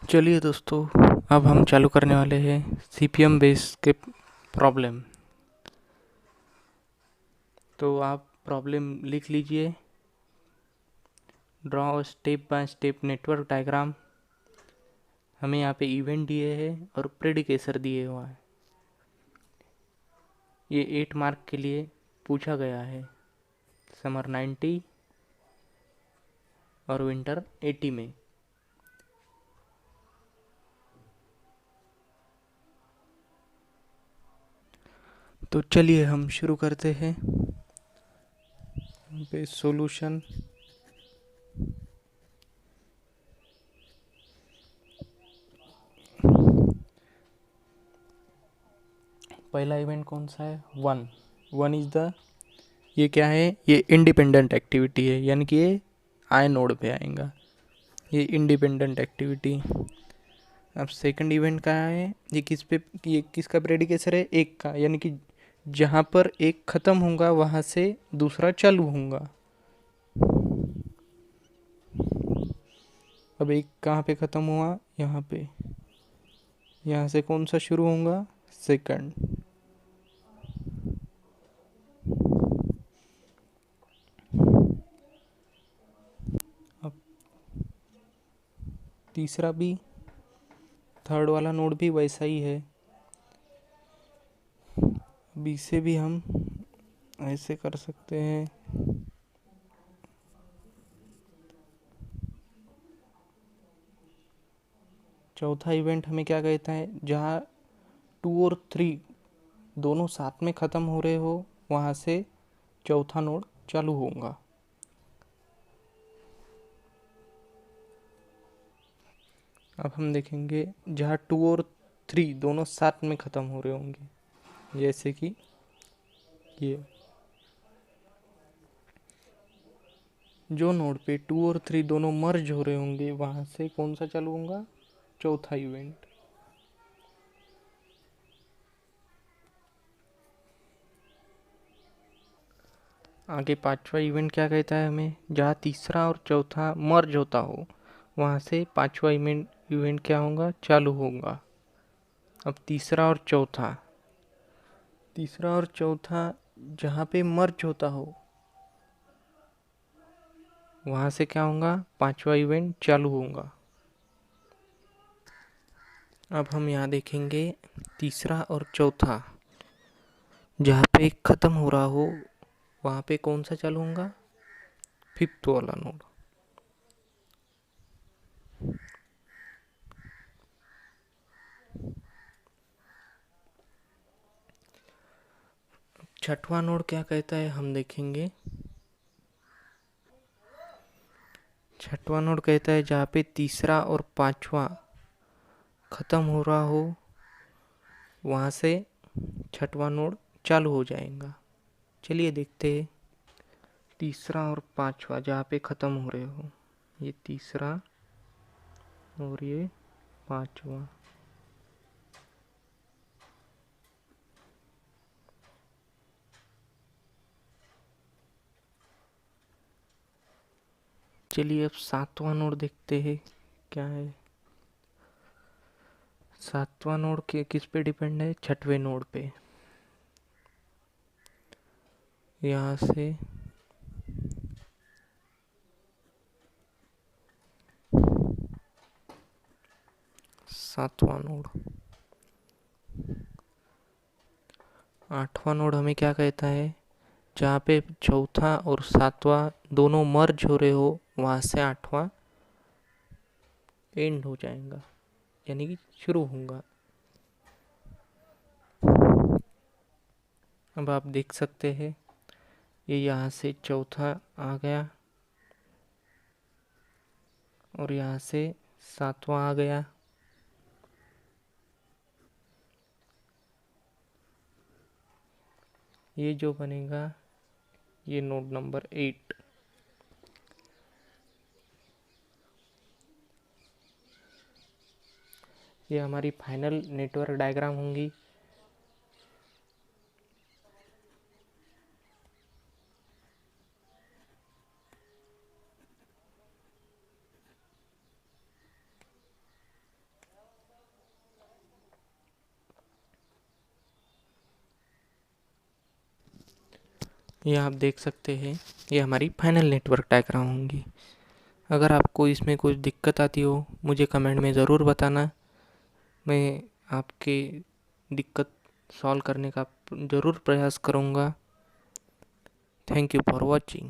चलिए दोस्तों, अब हम चालू करने वाले हैं सीपीएम बेस के प्रॉब्लम। तो आप प्रॉब्लम लिख लीजिए। Draw step by step network diagram. हमें यहाँ पे इवेंट दिए हैं और प्रेडिकेसर दिए हुआ है। ये 8 मार्क के लिए पूछा गया है। समर 90 और विंटर 80 में। तो चलिए हम शुरू करते हैं। पे सॉल्यूशन। पहला इवेंट कौन सा है? 1। 1 इज द, ये क्या है? ये इंडिपेंडेंट एक्टिविटी है, यानी कि ये आई नोड पे आएगा। ये इंडिपेंडेंट एक्टिविटी। अब सेकंड इवेंट का है, ये किसका प्रेडिकेसर है? एक का, यानी कि जहाँ पर एक ख़त्म होगा वहाँ से दूसरा चालू होगा। अब एक कहाँ पे ख़त्म हुआ? यहाँ पे। यहाँ से कौन सा शुरू होगा? सेकंड। अब तीसरा भी, थर्ड वाला नोड भी वैसा ही है। अब इसे भी हम ऐसे कर सकते हैं। चौथा इवेंट हमें क्या कहता है? जहाँ 2 और 3 दोनों साथ में ख़त्म हो रहे हो वहाँ से चौथा नोड चालू होगा। अब हम देखेंगे जहाँ 2 और 3 दोनों साथ में ख़त्म हो रहे होंगे, जैसे कि ये। जो नोड पे 2 और 3 दोनों मर्ज हो रहे होंगे वहाँ से कौन सा चालू होगा? चौथा इवेंट। आगे पांचवा इवेंट क्या कहता है हमें? जहाँ तीसरा और चौथा मर्ज होता हो वहाँ से पांचवा इवेंट क्या होगा? चालू होगा। अब तीसरा और चौथा जहाँ पे मर्ज होता हो वहाँ से क्या होगा? पांचवा इवेंट चालू होगा। अब हम यहाँ देखेंगे तीसरा और चौथा जहाँ पे ख़त्म हो रहा हो वहाँ पे कौन सा चालू होगा? फिफ्थ वाला नोड। छठवां नोड क्या कहता है हम देखेंगे। छठवां नोड कहता है जहाँ पे तीसरा और पांचवा ख़त्म हो रहा हो वहाँ से छठवां नोड चालू हो जाएगा। चलिए देखते हैं। तीसरा और पांचवा जहाँ पे ख़त्म हो रहे हो, ये तीसरा और ये पांचवा। चलिए अब सातवां नोड देखते हैं क्या है। सातवां नोड के किस पे डिपेंड है? छठवें नोड पे। यहाँ से सातवां नोड। आठवां नोड हमें क्या कहता है? जहाँ पे चौथा और सातवां दोनों मर्ज हो रहे हो वहाँ से आठवां एंड हो जाएगा, यानी कि शुरू होगा। अब आप देख सकते हैं ये यहाँ से चौथा आ गया और यहाँ से सातवां आ गया। ये जो बनेगा ये नोड नंबर 8। ये हमारी फाइनल नेटवर्क डायग्राम होंगी। ये आप देख सकते हैं, ये हमारी फाइनल नेटवर्क डायग्राम होंगी। अगर आपको इसमें कुछ दिक्कत आती हो मुझे कमेंट में ज़रूर बताना, मैं आपके दिक्कत सॉल्व करने का ज़रूर प्रयास करूँगा। Thank you for watching.